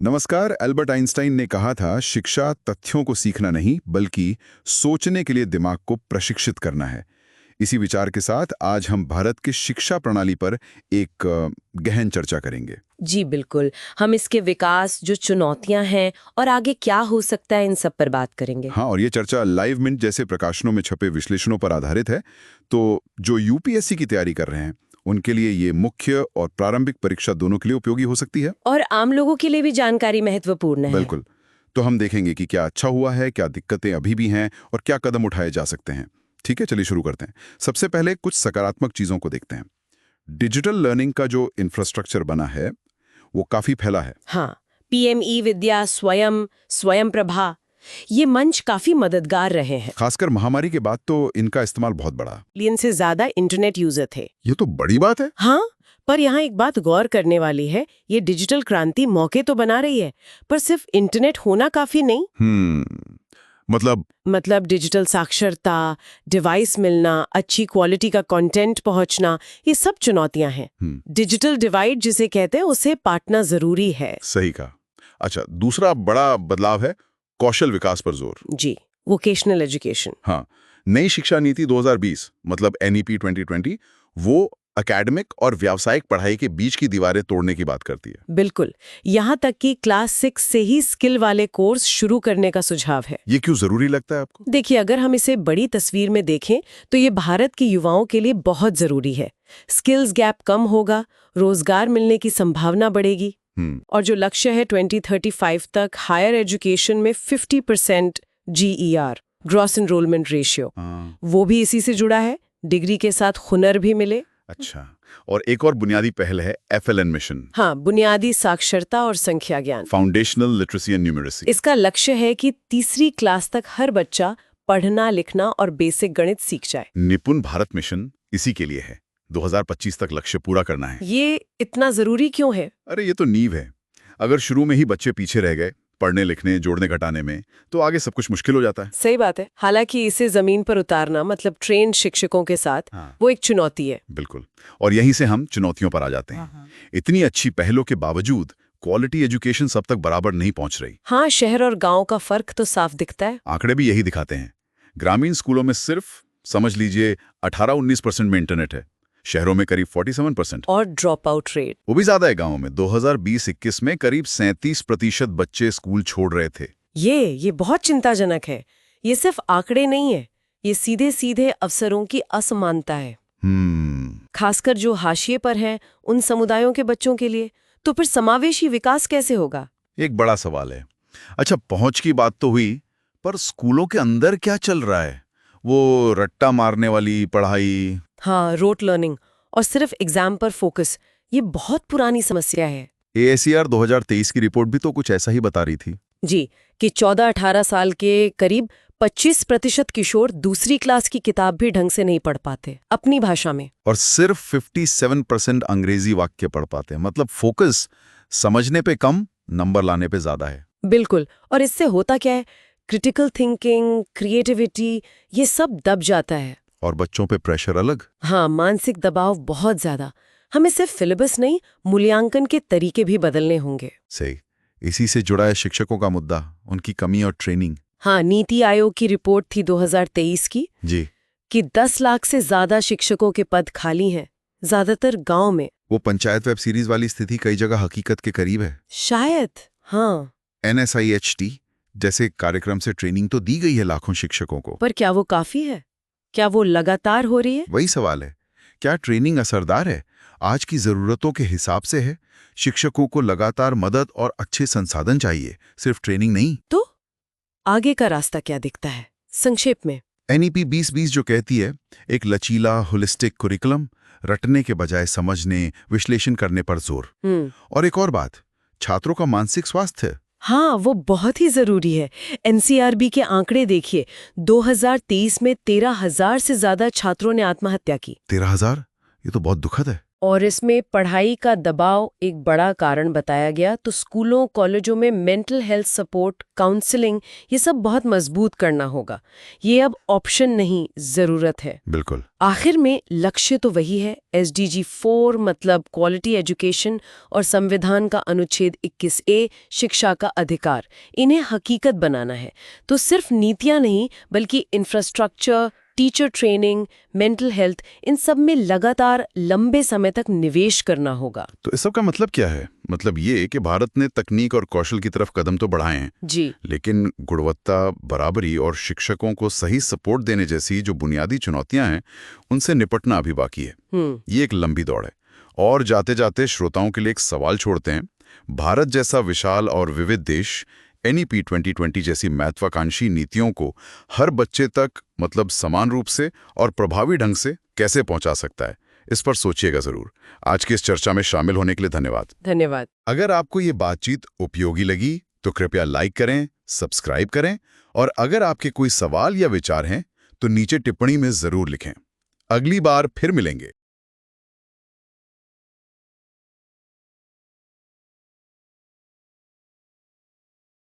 नमस्कार। Albert Einstein ने कहा था, शिक्षा तथ्यों को सीखना नहीं बल्कि सोचने के लिए दिमाग को प्रशिक्षित करना है। इसी विचार के साथ आज हम भारत की शिक्षा प्रणाली पर एक गहन चर्चा करेंगे। जी बिल्कुल। हम इसके विकास, जो चुनौतियां हैं और आगे क्या हो सकता है, इन सब पर बात करेंगे। हाँ, और ये चर्चा लाइव मिंट जैसे प्रकाशनों में छपे विश्लेषणों पर आधारित है। तो जो यूपीएससी की तैयारी कर रहे हैं उनके लिए ये मुख्य और प्रारंभिक परीक्षा दोनों के लिए उपयोगी हो सकती है, और आम लोगों के लिए भी जानकारी महत्वपूर्ण है। बिल्कुल। तो हम देखेंगे कि क्या अच्छा हुआ है, क्या दिक्कतें अभी भी हैं और क्या कदम उठाए जा सकते हैं। ठीक है, चलिए शुरू करते हैं। सबसे पहले कुछ सकारात्मक चीजों को देखते हैं। डिजिटल लर्निंग का जो इंफ्रास्ट्रक्चर बना है वो काफी फैला है। हाँ, पीएमई विद्या, स्वयं प्रभा, ये मंच काफी मददगार रहे हैं। खासकर महामारी के बाद तो इनका इस्तेमाल बहुत बढ़ा। मिलियन से ज्यादा इंटरनेट यूजर थे। ये तो बड़ी बात है। हाँ, पर यहाँ एक बात गौर करने वाली है, ये डिजिटल क्रांति मौके तो बना रही है, पर सिर्फ इंटरनेट होना काफी नहीं। मतलब डिजिटल साक्षरता, डिवाइस मिलना, अच्छी क्वालिटी का कंटेंट पहुंचना, ये सब चुनौतियां हैं। डिजिटल डिवाइड जिसे कहते हैं, उसे पाटना जरूरी है। सही कहा। अच्छा, दूसरा बड़ा बदलाव है कौशल विकास पर जोर। जी, वोकेशनल एजुकेशन। हाँ, नई शिक्षा नीति 2020 मतलब NEP 2020 वो एकेडमिक और व्यावसायिक पढ़ाई के बीच की दीवारें तोड़ने की बात करती है। बिल्कुल, यहाँ तक कि क्लास 6 से ही स्किल वाले कोर्स शुरू करने का सुझाव है। ये क्यों जरूरी लगता है आपको? देखिए, अगर हम इसे बड़ी तस्वीर में देखें तो ये भारत के युवाओं के लिए बहुत जरूरी है। स्किल्स गैप कम होगा, रोजगार मिलने की संभावना बढ़ेगी, और जो लक्ष्य है 2035 तक हायर एजुकेशन में 50% GER, ग्रॉस एनरोलमेंट रेशियो, वो भी इसी से जुड़ा है। डिग्री के साथ हुनर भी मिले। अच्छा, और एक और बुनियादी पहल है FLN मिशन। हाँ, बुनियादी साक्षरता और संख्या ज्ञान, फाउंडेशनल लिटरेसी एंड न्यूमरेसी। इसका लक्ष्य है कि तीसरी क्लास तक हर बच्चा पढ़ना, लिखना और बेसिक गणित सीख जाए। निपुण भारत मिशन इसी के लिए है। 2025 तक लक्ष्य पूरा करना है। ये इतना जरूरी क्यों है? अरे ये तो नींव है। अगर शुरू में ही बच्चे पीछे रह गए पढ़ने लिखने, जोड़ने घटाने में, तो आगे सब कुछ मुश्किल हो जाता है। सही बात है। हालांकि इसे जमीन पर उतारना, मतलब ट्रेन शिक्षकों के साथ, वो एक चुनौती है। बिल्कुल, और यहीं से हम चुनौतियों पर आ जाते हैं। इतनी अच्छी पहलों के बावजूद क्वालिटी एजुकेशन सब तक बराबर नहीं पहुंच रही। हाँ, शहर और गांव का फर्क तो साफ दिखता है। आंकड़े भी यही दिखाते हैं। ग्रामीण स्कूलों में सिर्फ समझ लीजिए 18-19% में इंटरनेट है, शहरों में करीब 47%। और ड्रॉप आउट रेट वो भी ज्यादा है गाँव में। 2020-21 में करीब 37% बच्चे स्कूल छोड़ रहे थे। ये बहुत चिंताजनक है। ये सिर्फ आंकड़े नहीं है, ये सीधे सीधे अवसरों की असमानता है। खासकर जो हाशिए पर हैं, उन समुदायों के बच्चों के लिए। तो फिर समावेशी विकास कैसे होगा? एक बड़ा सवाल है। अच्छा, पहुंच की बात तो हुई, पर स्कूलों के अंदर क्या चल रहा है? वो रट्टा मारने वाली पढ़ाई, हाँ, रोट लर्निंग और सिर्फ एग्जाम पर फोकस, ये बहुत पुरानी समस्या है। AACR 2023 की रिपोर्ट भी तो कुछ ऐसा ही बता रही थी। जी, कि 14-18 साल के करीब 25% किशोर दूसरी क्लास की किताब भी ढंग से नहीं पढ़ पाते अपनी भाषा में, और सिर्फ 57% अंग्रेजी वाक्य पढ़ पाते हैं। मतलब फोकस समझने पे कम, नंबर लाने पे ज्यादा है। बिल्कुल। और इससे होता क्या है, क्रिटिकल थिंकिंग, क्रिएटिविटी, ये सब दब जाता है। और बच्चों पे प्रेशर अलग। हाँ, मानसिक दबाव बहुत ज्यादा। हमें सिर्फ सिलेबस नहीं, मूल्यांकन के तरीके भी बदलने होंगे। सही। इसी से जुड़ा है शिक्षकों का मुद्दा, उनकी कमी और ट्रेनिंग। हाँ, नीति आयोग की रिपोर्ट थी 2023 की जी, कि 10 लाख से ज्यादा शिक्षकों के पद खाली हैं, ज्यादातर गांव में। वो पंचायत वेब सीरीज वाली स्थिति कई जगह हकीकत के करीब है। शायद। हाँ, NSIHT जैसे कार्यक्रम से ट्रेनिंग तो दी गई है लाखों शिक्षकों को, पर क्या वो काफी है? क्या वो लगातार हो रही है? वही सवाल है। क्या ट्रेनिंग असरदार है, आज की जरूरतों के हिसाब से है? शिक्षकों को लगातार मदद और अच्छे संसाधन चाहिए, सिर्फ ट्रेनिंग नहीं। तो आगे का रास्ता क्या दिखता है संक्षेप में? NEP 2020 जो कहती है, एक लचीला होलिस्टिक कुरिकुलम, रटने के बजाय समझने, विश्लेषण करने पर जोर। और एक और बात, छात्रों का मानसिक स्वास्थ्य। हाँ, वो बहुत ही जरूरी है। NCRB के आंकड़े देखिए, 2023 में 13,000 से ज्यादा छात्रों ने आत्महत्या की। 13,000? ये तो बहुत दुखद है। और इसमें पढ़ाई का दबाव एक बड़ा कारण बताया गया। तो स्कूलों कॉलेजों में मेंटल हेल्थ सपोर्ट, काउंसलिंग, ये सब बहुत मजबूत करना होगा। ये अब ऑप्शन नहीं, जरूरत है। बिल्कुल। आखिर में लक्ष्य तो वही है, SDG 4 मतलब क्वालिटी एजुकेशन और संविधान का अनुच्छेद 21A शिक्षा का अधिकार, इन्हें हकीकत बनाना है। तो सिर्फ नीतियां नहीं, बल्कि infrastructure, teacher training, mental health, इन सब में लगातार लंबे समय तक निवेश करना होगा। तो इस सब का मतलब क्या है? मतलब ये कि भारत ने तकनीक और कौशल की तरफ कदम तो बढ़ाए हैं जी, लेकिन गुणवत्ता, बराबरी और शिक्षकों को सही सपोर्ट देने जैसी जो बुनियादी चुनौतियां हैं उनसे निपटना अभी बाकी है। ये एक लंबी दौड़ है। और जाते जाते श्रोताओं के लिए एक सवाल छोड़ते हैं। भारत जैसा विशाल और विविध देश NEP 2020 जैसी महत्वाकांक्षी नीतियों को हर बच्चे तक मतलब समान रूप से और प्रभावी ढंग से कैसे पहुंचा सकता है, इस पर सोचिएगा जरूर। आज की इस चर्चा में शामिल होने के लिए धन्यवाद। धन्यवाद। अगर आपको ये बातचीत उपयोगी लगी तो कृपया लाइक करें, सब्सक्राइब करें और अगर आपके कोई सवाल या विचार हैं तो नीचे टिप्पणी में जरूर लिखें। अगली बार फिर मिलेंगे।